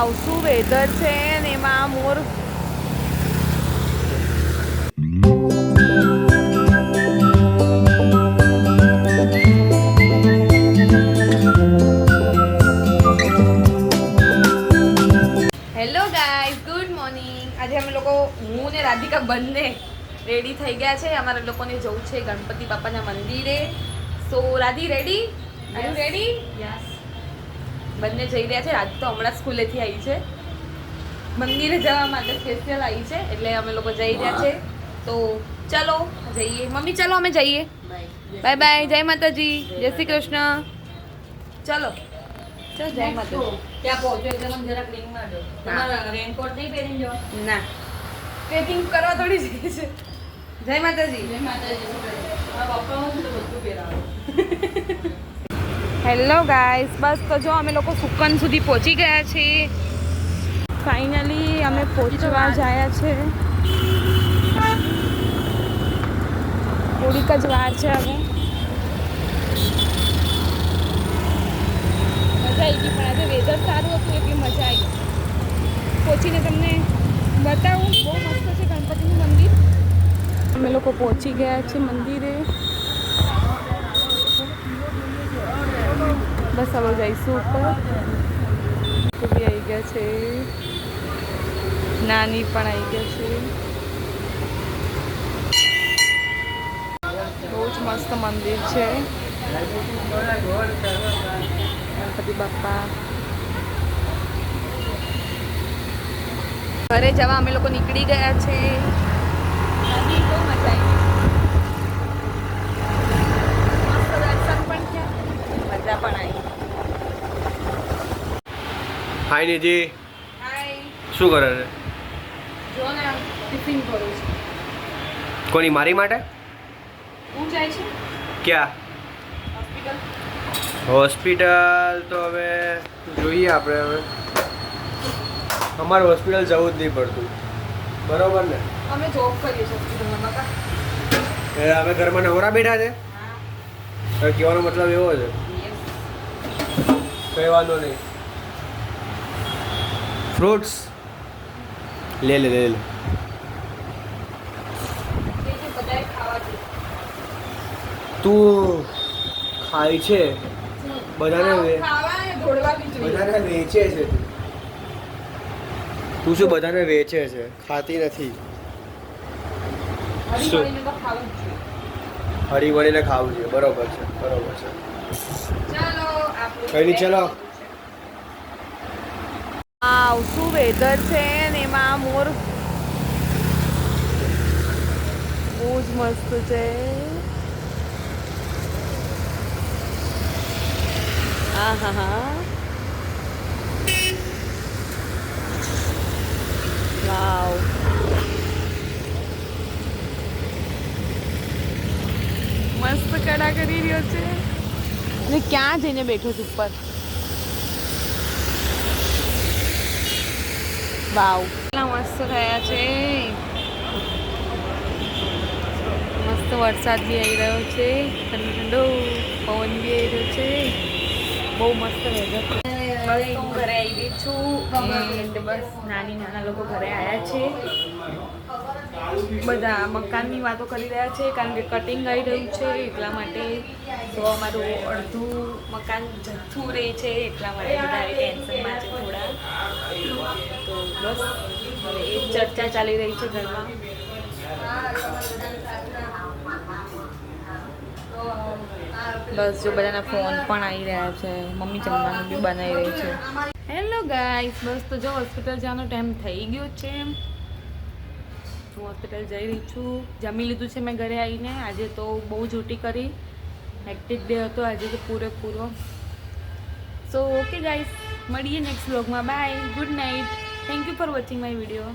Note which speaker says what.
Speaker 1: વાવ શું વેધર છે ને એમાં મોર હેલો ગાઈઝ ગુડ મોર્નિંગ. આજે અમે લોકો હું ને રાધિકા બંને રેડી થઈ ગયા છે. અમારા લોકોને જવું છે ગણપતિ બાપાના મંદિરે. So Radhi ready? Are you ready? Yes. બંને જઈ રહ્યા છે. રાધી તો હમણાં સ્કૂલેથી આવી છે, મંદિરે જવા માટે સ્પેશિયલ આવી છે, એટલે અમે લોકો જઈ રહ્યા છે. તો ચલો જઈએ. મમ્મી ચલો અમે જઈએ. Bye bye. જય માતાજી. જય શ્રી કૃષ્ણ. ચલો ચલો જય માતાજી.
Speaker 2: ત્યાં પહોંચો એટલે તમે જરાક રિંગ મારજો. તમારા રેનકોટ નહીં પહેરીને જાઓ?
Speaker 1: ના, ટ્રેકિંગ કરવા થોડી જઈએ છે. જય માતાજી.
Speaker 2: જય માતાજી. મારા પપ્પાનું તો બધું પહેરાવો.
Speaker 1: હેલો ગાઈસ, બસ તો જો અમે લોકો સુકન સુધી પહોંચી ગયા છીએ. ફાઇનલી અમે પહોંચવા જયા છે. થોડીક જ વાર છે હવે. મજા આવી ગઈ, પણ આજે વેધર સારું હતું એટલે મજા આવી. પહોંચીને તમને બતાવું. બહુ મસ્ત છે ગણપતિનું મંદિર. અમે લોકો પહોંચી ગયા છે મંદિરે. બસ હવે જઈશું ઉપર. બી આવી ગયા છે, નાની પણ આવી ગયા છે. બહુ જ મસ્ત મંદિર છે ગણપતિ બાપા. ઘરે જવા અમે લોકો નીકળી ગયા છે. બહુ મજા આવી. મસ્ત દર્શન પણ થયા, મજા પણ આવી.
Speaker 3: હાય નિધિ,
Speaker 1: હાય.
Speaker 3: શું કરે છે?
Speaker 1: જો ને ટિફિન કરું છું.
Speaker 3: કોની? મારી માટે?
Speaker 1: હું જાય છે
Speaker 3: ક્યાં?
Speaker 1: હોસ્પિટલ.
Speaker 3: હોસ્પિટલ તો હવે જોઈએ આપણે. હવે અમારે હોસ્પિટલ જવું જ નહીં પડતું, બરોબર ને?
Speaker 1: અમે જોબ કરીએ છીએ હોસ્પિટલમાં બાપા.
Speaker 3: એ અમે ઘરમાં નવરા બેઠા છે. હવે કહેવાનો મતલબ એવો છે, કહેવાનો નહીં. ફ્રૂટ્સ લે લે લે લે.
Speaker 1: બધાએ ખાવા જોઈએ.
Speaker 3: તું ખાય છે, બધાને
Speaker 1: ખાવા અને દોડવા બી જોઈએ.
Speaker 3: બધાને વેચે છે. તું શું બધાને વેચે છે, ખાતી નથી.
Speaker 1: હળીમળીને તો ખાવું જ જોઈએ.
Speaker 3: હરી વળીને ખાવું જોઈએ. બરોબર છે, બરોબર છે.
Speaker 1: ચાલો આપણે
Speaker 3: કઈ નહીં, ચલો.
Speaker 1: વાવ શું વેધર છે ને એમાં મોર બહુ જ મસ્ત છે. હા હા હા. વાવ. મસ્ત કડા કરી રહ્યો છે. ને ક્યાં જઈને બેઠો છું ઉપર? વાવ કેટલા મસ્ત થયા છે. મસ્ત વરસાદ બી આવી રહ્યો છે, ઠંડો ઠંડો પવન બી આવી રહ્યો છે. બહુ મસ્ત વેધર. બસ હું ઘરે આવી ગઈ છું. બસ નાના લોકો ઘરે આવ્યા છે. બધા મકાનની વાતો કરી રહ્યા છે, કારણ કે કટિંગ આવી રહ્યું છે એટલા માટે. તો અમારું અડધું મકાન જથ્થું રહે છે એટલા માટે બધા ટેન્શનમાં છે થોડા. તો બસ હવે એ ચર્ચા ચાલી રહી છે ઘરમાં. બસ જો બધાના ફોન પણ આવી રહ્યા છે. મમ્મી જમવાનું બી બનાવી રહી છે. હેલો ગાઈસ, બસ તો જો હોસ્પિટલ જવાનો ટાઈમ થઈ ગયો છે. હું હોસ્પિટલ જઈ રહી છું. જમી લીધું છે મેં ઘરે આવીને. આજે તો બહુ ડ્યુટી કરી, હેક્ટિક ડે હતો આજે તો પૂરેપૂરો. સો ઓકે ગાઈસ, મળીએ નેક્સ્ટ વ્લોગમાં. Bye, good night. Thank you for watching my video.